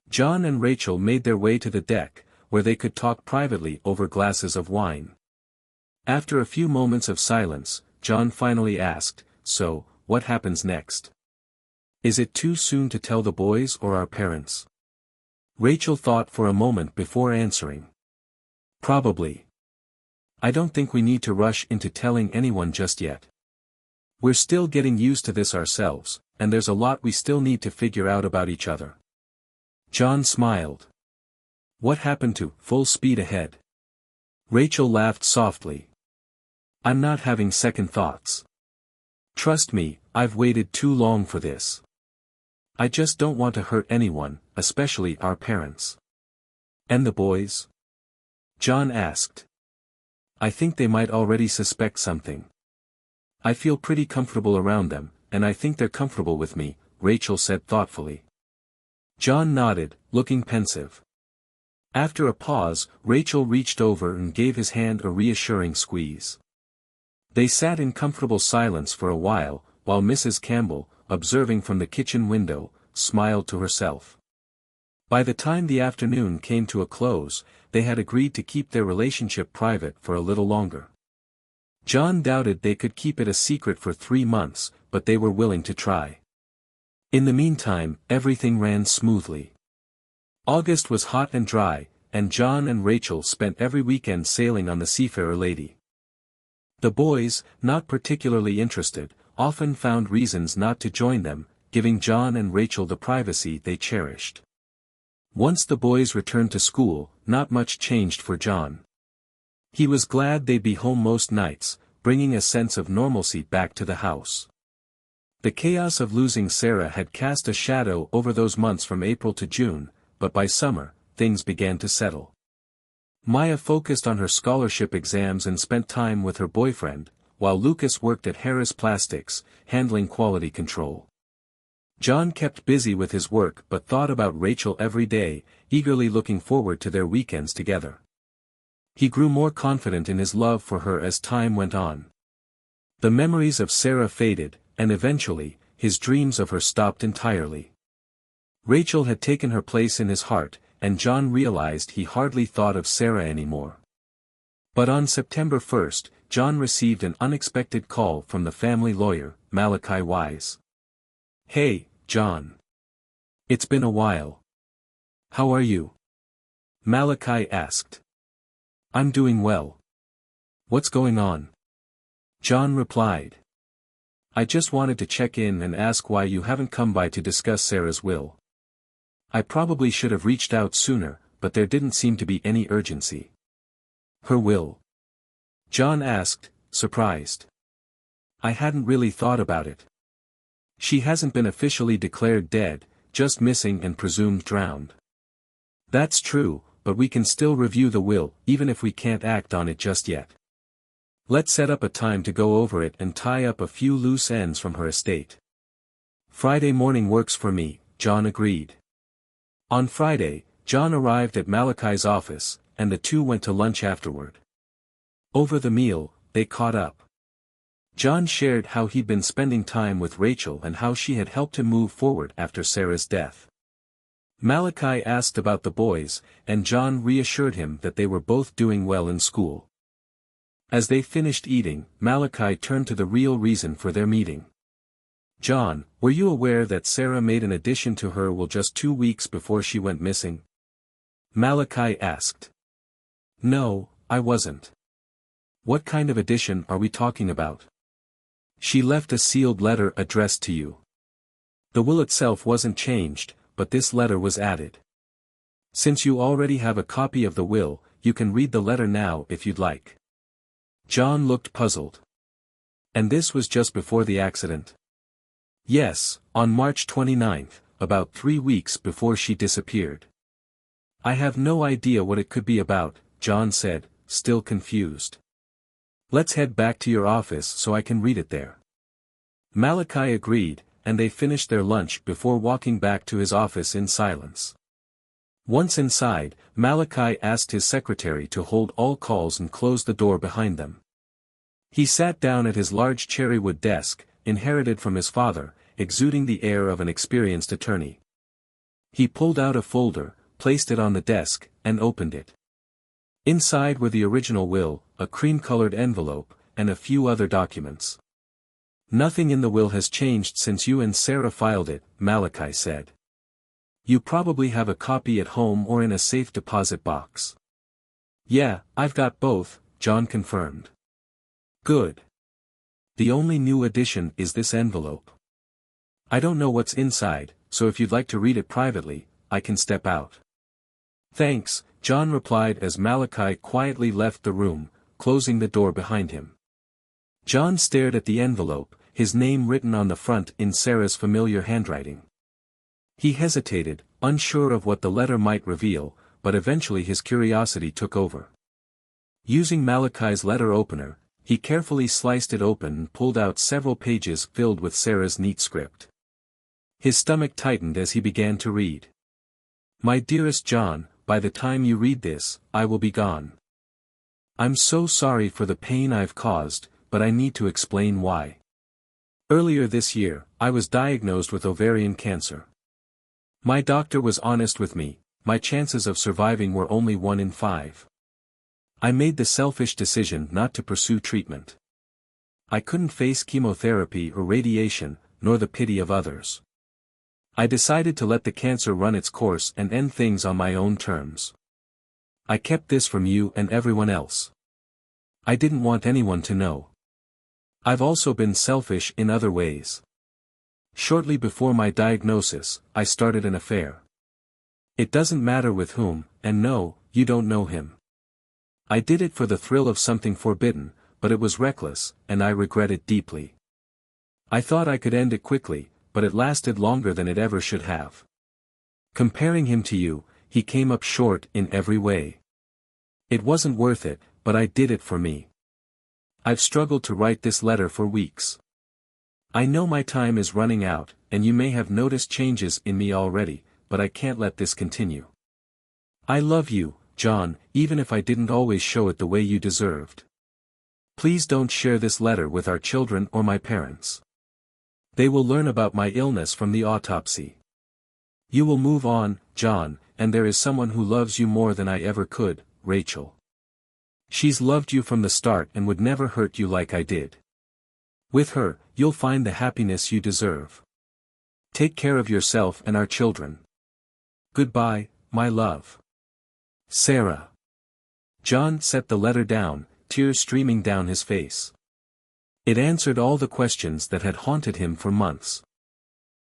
John and Rachel made their way to the deck, where they could talk privately over glasses of wine. After a few moments of silence, John finally asked, So, what happens next? Is it too soon to tell the boys or our parents? Rachel thought for a moment before answering. Probably. I don't think we need to rush into telling anyone just yet. We're still getting used to this ourselves, and there's a lot we still need to figure out about each other. John smiled. What happened to full speed ahead? Rachel laughed softly. I'm not having second thoughts. Trust me, I've waited too long for this. I just don't want to hurt anyone, especially our parents. And the boys? John asked. I think they might already suspect something. I feel pretty comfortable around them, and I think they're comfortable with me, Rachel said thoughtfully. John nodded, looking pensive. After a pause, Rachel reached over and gave his hand a reassuring squeeze. They sat in comfortable silence for a while Mrs. Campbell, observing from the kitchen window, smiled to herself. By the time the afternoon came to a close, they had agreed to keep their relationship private for a little longer. John doubted they could keep it a secret for 3 months, but they were willing to try. In the meantime, everything ran smoothly. August was hot and dry, and John and Rachel spent every weekend sailing on the Seafarer Lady. The boys, not particularly interested, often found reasons not to join them, giving John and Rachel the privacy they cherished. Once the boys returned to school, not much changed for John. He was glad they'd be home most nights, bringing a sense of normalcy back to the house. The chaos of losing Sarah had cast a shadow over those months from April to June, but by summer, things began to settle. Maya focused on her scholarship exams and spent time with her boyfriend, while Lucas worked at Harris Plastics, handling quality control. John kept busy with his work but thought about Rachel every day, eagerly looking forward to their weekends together. He grew more confident in his love for her as time went on. The memories of Sarah faded, and eventually, his dreams of her stopped entirely. Rachel had taken her place in his heart, and John realized he hardly thought of Sarah anymore. But on September 1st, John received an unexpected call from the family lawyer, Malachi Wise. "Hey, John. It's been a while. How are you?" Malachi asked. "I'm doing well. What's going on?" John replied. "I just wanted to check in and ask why you haven't come by to discuss Sarah's will. I probably should have reached out sooner, but there didn't seem to be any urgency." "Her will?" John asked, surprised. "I hadn't really thought about it. She hasn't been officially declared dead, just missing and presumed drowned." "That's true, but we can still review the will, even if we can't act on it just yet. Let's set up a time to go over it and tie up a few loose ends from her estate." "Friday morning works for me," John agreed. On Friday, John arrived at Malachi's office, and the two went to lunch afterward. Over the meal, they caught up. John shared how he'd been spending time with Rachel and how she had helped him move forward after Sarah's death. Malachi asked about the boys, and John reassured him that they were both doing well in school. As they finished eating, Malachi turned to the real reason for their meeting. "John, were you aware that Sarah made an addition to her will just 2 weeks before she went missing?" Malachi asked. "No, I wasn't." "What kind of addition are we talking about?" "She left a sealed letter addressed to you. The will itself wasn't changed, but this letter was added. Since you already have a copy of the will, you can read the letter now if you'd like." John looked puzzled. "And this was just before the accident?" "Yes, on March 29th, about 3 weeks before she disappeared." "I have no idea what it could be about," John said, still confused. "Let's head back to your office so I can read it there." Malachi agreed, and they finished their lunch before walking back to his office in silence. Once inside, Malachi asked his secretary to hold all calls and close the door behind them. He sat down at his large cherrywood desk, inherited from his father, exuding the air of an experienced attorney. He pulled out a folder, placed it on the desk, and opened it. Inside were the original will, a cream-colored envelope, and a few other documents. "Nothing in the will has changed since you and Sarah filed it," Malachi said. "You probably have a copy at home or in a safe deposit box." "Yeah, I've got both," John confirmed. "Good. The only new addition is this envelope. I don't know what's inside, so if you'd like to read it privately, I can step out." "Thanks," John replied as Malachi quietly left the room, closing the door behind him. John stared at the envelope, his name written on the front in Sarah's familiar handwriting. He hesitated, unsure of what the letter might reveal, but eventually his curiosity took over. Using Malachi's letter opener, he carefully sliced it open and pulled out several pages filled with Sarah's neat script. His stomach tightened as he began to read. "My dearest John, by the time you read this, I will be gone. I'm so sorry for the pain I've caused, but I need to explain why. Earlier this year, I was diagnosed with ovarian cancer. My doctor was honest with me, my chances of surviving were only 1 in 5. I made the selfish decision not to pursue treatment. I couldn't face chemotherapy or radiation, nor the pity of others. I decided to let the cancer run its course and end things on my own terms. I kept this from you and everyone else. I didn't want anyone to know. I've also been selfish in other ways. Shortly before my diagnosis, I started an affair. It doesn't matter with whom, and no, you don't know him. I did it for the thrill of something forbidden, but it was reckless, and I regret it deeply. I thought I could end it quickly, but it lasted longer than it ever should have. Comparing him to you, he came up short in every way. It wasn't worth it, but I did it for me. I've struggled to write this letter for weeks. I know my time is running out, and you may have noticed changes in me already, but I can't let this continue. I love you, John, even if I didn't always show it the way you deserved. Please don't share this letter with our children or my parents. They will learn about my illness from the autopsy. You will move on, John, and there is someone who loves you more than I ever could, Rachel. She's loved you from the start and would never hurt you like I did. With her, you'll find the happiness you deserve. Take care of yourself and our children. Goodbye, my love. Sarah. John set the letter down, tears streaming down his face. It answered all the questions that had haunted him for months.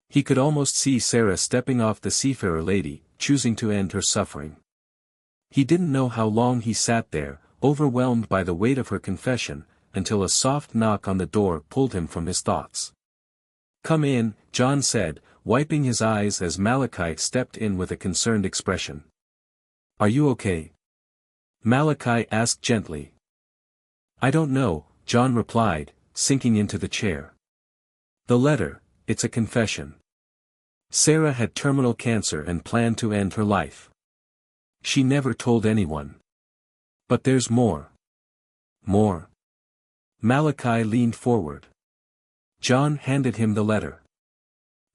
He could almost see Sarah stepping off the seafarer lady, choosing to end her suffering. He didn't know how long he sat there, overwhelmed by the weight of her confession, until a soft knock on the door pulled him from his thoughts. Come in, John said, wiping his eyes as Malachi stepped in with a concerned expression. Are you okay? Malachi asked gently. I don't know, John replied, sinking into the chair. The letter, it's a confession. Sarah had terminal cancer and planned to end her life. She never told anyone. But there's more. More. Malachi leaned forward. John handed him the letter.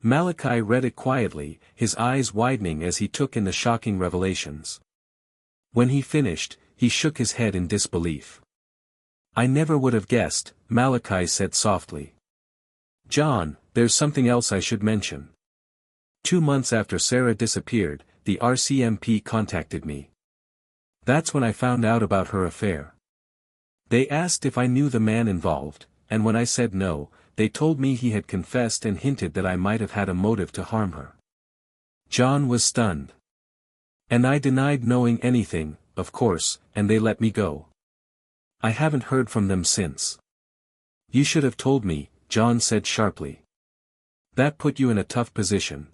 Malachi read it quietly, his eyes widening as he took in the shocking revelations. When he finished, he shook his head in disbelief. I never would have guessed, Malachi said softly. John, there's something else I should mention. 2 months after Sarah disappeared, the RCMP contacted me. That's when I found out about her affair. They asked if I knew the man involved, and when I said no, they told me he had confessed and hinted that I might have had a motive to harm her. John was stunned. And I denied knowing anything, of course, and they let me go. I haven't heard from them since. You should have told me, John said sharply. That put you in a tough position.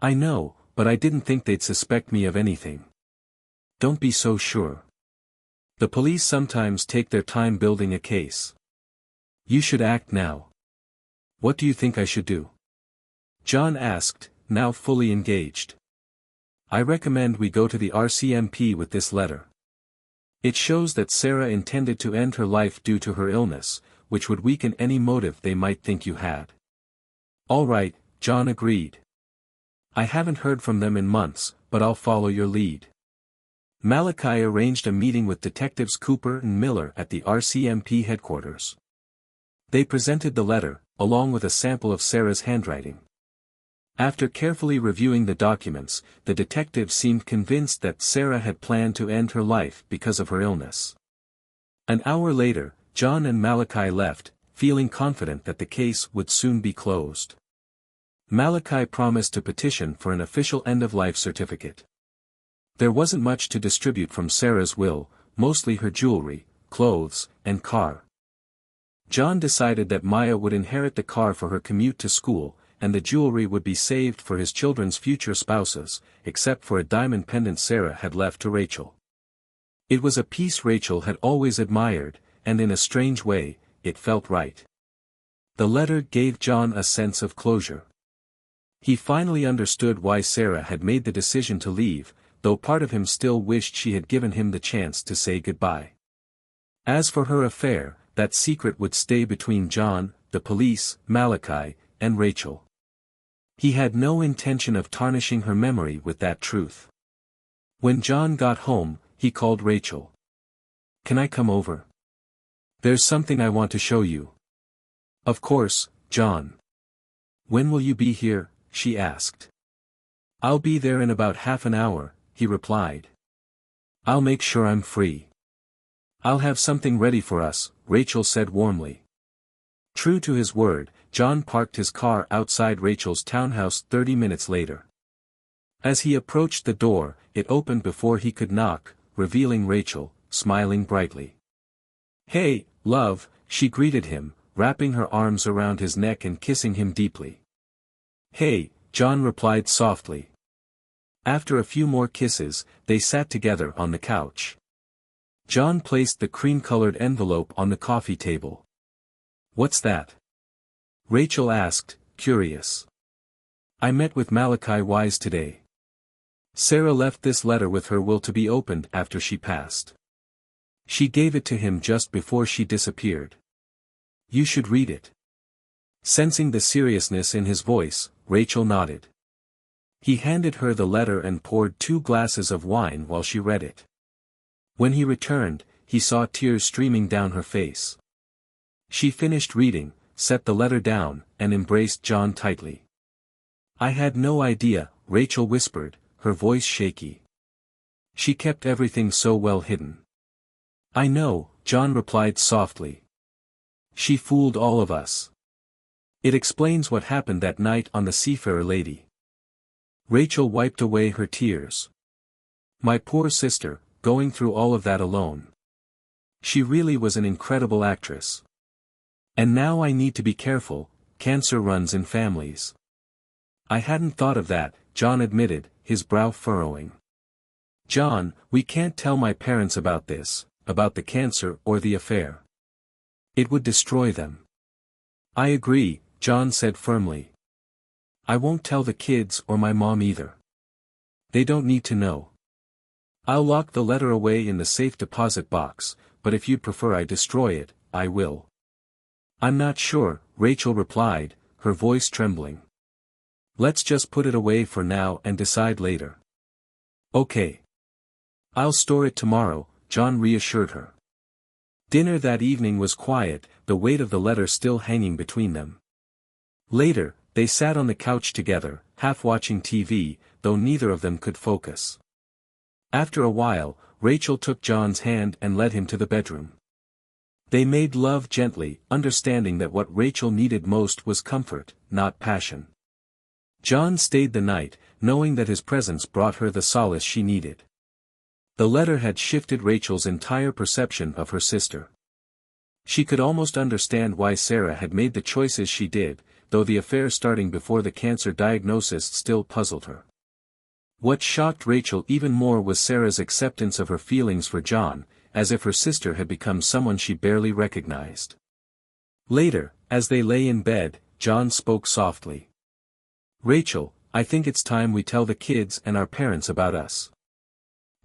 I know, but I didn't think they'd suspect me of anything. Don't be so sure. The police sometimes take their time building a case. You should act now. What do you think I should do? John asked, now fully engaged. I recommend we go to the RCMP with this letter. It shows that Sarah intended to end her life due to her illness, which would weaken any motive they might think you had. All right, John agreed. I haven't heard from them in months, but I'll follow your lead. Malachi arranged a meeting with Detectives Cooper and Miller at the RCMP headquarters. They presented the letter, along with a sample of Sarah's handwriting. After carefully reviewing the documents, the detectives seemed convinced that Sarah had planned to end her life because of her illness. An hour later, John and Malachi left, feeling confident that the case would soon be closed. Malachi promised to petition for an official end-of-life certificate. There wasn't much to distribute from Sarah's will, mostly her jewelry, clothes, and car. John decided that Maya would inherit the car for her commute to school, and the jewelry would be saved for his children's future spouses, except for a diamond pendant Sarah had left to Rachel. It was a piece Rachel had always admired, and in a strange way, it felt right. The letter gave John a sense of closure. He finally understood why Sarah had made the decision to leave, though part of him still wished she had given him the chance to say goodbye. As for her affair, that secret would stay between John, the police, Malachi, and Rachel. He had no intention of tarnishing her memory with that truth. When John got home, he called Rachel. Can I come over? There's something I want to show you. Of course, John. When will you be here? She asked. I'll be there in about half an hour, he replied. I'll make sure I'm free. I'll have something ready for us, Rachel said warmly. True to his word, John parked his car outside Rachel's townhouse 30 minutes later. As he approached the door, it opened before he could knock, revealing Rachel, smiling brightly. "Hey, love," she greeted him, wrapping her arms around his neck and kissing him deeply. "Hey," John replied softly. After a few more kisses, they sat together on the couch. John placed the cream-colored envelope on the coffee table. "What's that?" Rachel asked, curious. "I met with Malachi Wise today. Sarah left this letter with her will to be opened after she passed. She gave it to him just before she disappeared. You should read it." Sensing the seriousness in his voice, Rachel nodded. He handed her the letter and poured 2 glasses of wine while she read it. When he returned, he saw tears streaming down her face. She finished reading, set the letter down, and embraced John tightly. "I had no idea," Rachel whispered, her voice shaky. "She kept everything so well hidden." "I know," John replied softly. "She fooled all of us. It explains what happened that night on the Seafarer Lady." Rachel wiped away her tears. "My poor sister, going through all of that alone. She really was an incredible actress. And now I need to be careful, cancer runs in families." "I hadn't thought of that," John admitted, his brow furrowing. "John, we can't tell my parents about this, about the cancer or the affair. It would destroy them." "I agree," John said firmly. "I won't tell the kids or my mom either. They don't need to know. I'll lock the letter away in the safe deposit box, but if you'd prefer I destroy it, I will." "I'm not sure," Rachel replied, her voice trembling. "Let's just put it away for now and decide later." "Okay. I'll store it tomorrow," John reassured her. Dinner that evening was quiet, the weight of the letter still hanging between them. Later, they sat on the couch together, half watching TV, though neither of them could focus. After a while, Rachel took John's hand and led him to the bedroom. They made love gently, understanding that what Rachel needed most was comfort, not passion. John stayed the night, knowing that his presence brought her the solace she needed. The letter had shifted Rachel's entire perception of her sister. She could almost understand why Sarah had made the choices she did, though the affair starting before the cancer diagnosis still puzzled her. What shocked Rachel even more was Sarah's acceptance of her feelings for John, as if her sister had become someone she barely recognized. Later, as they lay in bed, John spoke softly. "Rachel, I think it's time we tell the kids and our parents about us.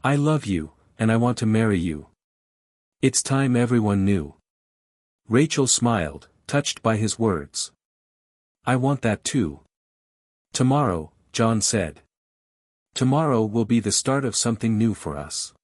I love you, and I want to marry you. It's time everyone knew." Rachel smiled, touched by his words. "I want that too." "Tomorrow," John said. "Tomorrow will be the start of something new for us."